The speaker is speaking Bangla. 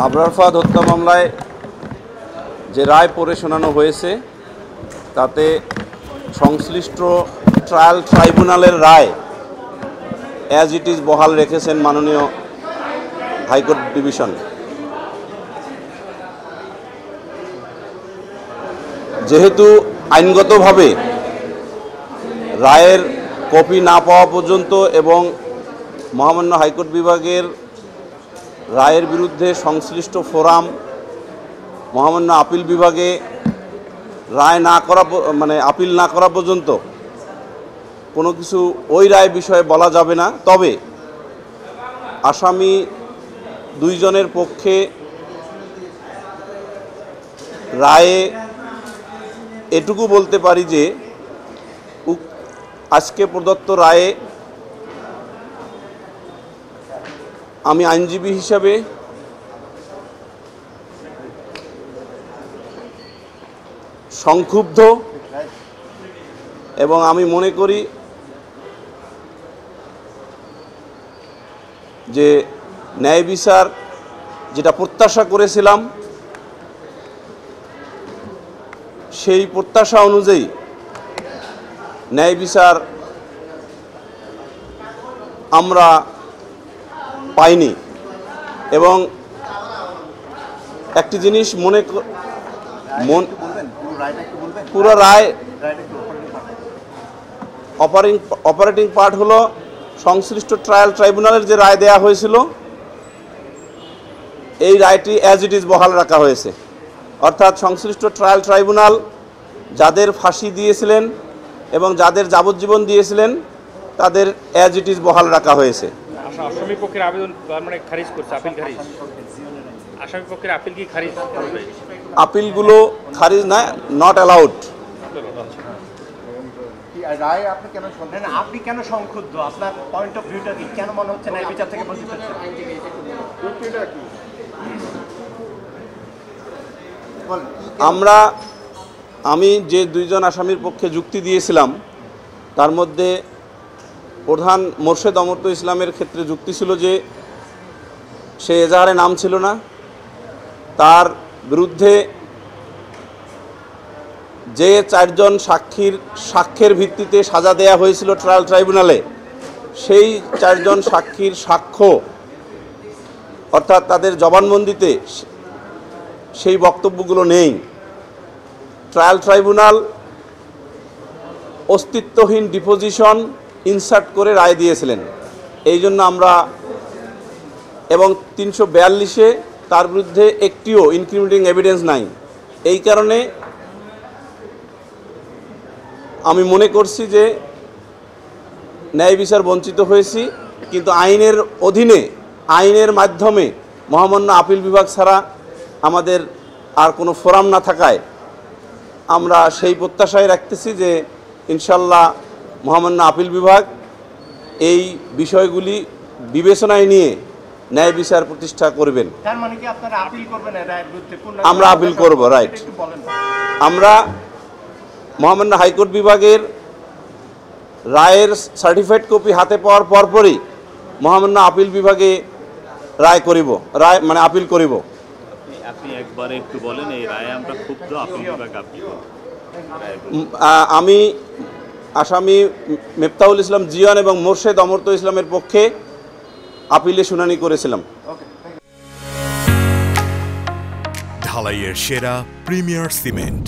আবরার ফাহাদ হত্যা মামলায় যে রায় পড়ে শোনানো হয়েছে তাতে সংশ্লিষ্ট ট্রায়াল ট্রাইব্যুনালের রায় অ্যাজ ইট ইজ বহাল রেখেছেন মাননীয় হাইকোর্ট ডিভিশন। যেহেতু আইনগতভাবে রায়ের কপি না পাওয়া পর্যন্ত এবং মহামান্য হাইকোর্ট বিভাগের রায়ের বিরুদ্ধে সংশ্লিষ্ট ফোরাম মহামান্য আপিল বিভাগে রায় না করা আপিল না করা পর্যন্ত কোনো কিছু ওই রায় বিষয়ে বলা যাবে না। তবে আসামি দুইজনের পক্ষে রায়ে এটুকু বলতে পারি যে আজকে প্রদত্ত রায়ে আমি আইনজীবী হিসাবে সংক্ষুব্ধ এবং আমি মনে করি যে ন্যায় বিচার যেটা প্রত্যাশা করেছিলাম সেই প্রত্যাশা অনুযায়ী ন্যায় বিচার আমরা পাইনি। এবং একটি জিনিস পুরো রায় অপারেটিং পার্ট হলো সংশ্লিষ্ট ট্রায়াল ট্রাইব্যুনালের যে রায় দেয়া হয়েছিল এই রায়টি অ্যাজ ইট ইজ বহাল রাখা হয়েছে। অর্থাৎ সংশ্লিষ্ট ট্রায়াল ট্রাইব্যুনাল যাদের ফাঁসি দিয়েছিলেন এবং যাদের যাবজ্জীবন দিয়েছিলেন তাদের অ্যাজ ইট ইজ বহাল রাখা হয়েছে। আসামি পক্ষের আবেদন মানে খারিজ করছে, আপিল খারিজ। আসামি পক্ষের আপিল কি খারিজ করবে? আপিলগুলো খারিজ না, নট অ্যালাউড। রায় আপনি কেন শুনলেন? আপনি কেন সংক্ষুব্ধ? আপনার পয়েন্ট অফ ভিউটা কি? কেন মনে হচ্ছে ন্যায় বিচার থেকে বঞ্চিত হচ্ছে? আমি যে দুইজন আসামির পক্ষে যুক্তি দিয়েছিলাম তার মধ্যে প্রধান মোর্শেদ অমর্ত্য ইসলামের ক্ষেত্রে যুক্তি ছিল যে সে এজাহারে নাম ছিল না, তার বিরুদ্ধে যে চারজন সাক্ষ্যের ভিত্তিতে সাজা দেয়া হয়েছিল ট্রায়াল ট্রাইব্যুনালে সেই চারজন সাক্ষীর সাক্ষ্য অর্থাৎ তাদের জবানবন্দিতে সেই বক্তব্যগুলো নেই। ট্রায়াল ট্রাইব্যুনাল অস্তিত্বহীন ডিপোজিশন ইনসার্ট করে রায় দিয়েছিলেন। এই জন্য আমরা এবং 342-এ তার বিরুদ্ধে একটিও ইনক্রিমিনেটিং এভিডেন্স নাই। এই কারণে আমি মনে করছি যে ন্যায় বিচার বঞ্চিত হয়েছি। কিন্তু আইনের অধীনে আইনের মাধ্যমে মহামান্য আপিল বিভাগ ছাড়া আমাদের আর কোনো ফোরাম না থাকায় আমরা সেই প্রত্যাশায় রাখতেছি যে ইনশাল্লাহ মহামান্য আপিল বিভাগ এই বিষয়গুলি বিবেচনায় নিয়ে ন্যায় বিচার প্রতিষ্ঠা করবেন। তার মানে কি আপনারা আপিল করবেন? আমরা আপিল করব, রাইট। আমরা মহামান্য হাইকোর্ট বিভাগের রায়ের সার্টিফাইড কপি হাতে পাওয়ার পরপরই মহামান্য আপিল বিভাগে আপিল করিব। আপনি একবারে একটু বলেন এই রায়ে আমরা ক্ষুব্ধ, আপিল বিভাগ আপনি। আমি আসামি মেফতাহুল ইসলাম জিয়ান এবং মোর্শেদ অমর্ত্য ইসলামের পক্ষে আপিলে শুনানি করেছিলাম। ঢালাইয়ের সেরা প্রিমিয়ার সিমেন্ট।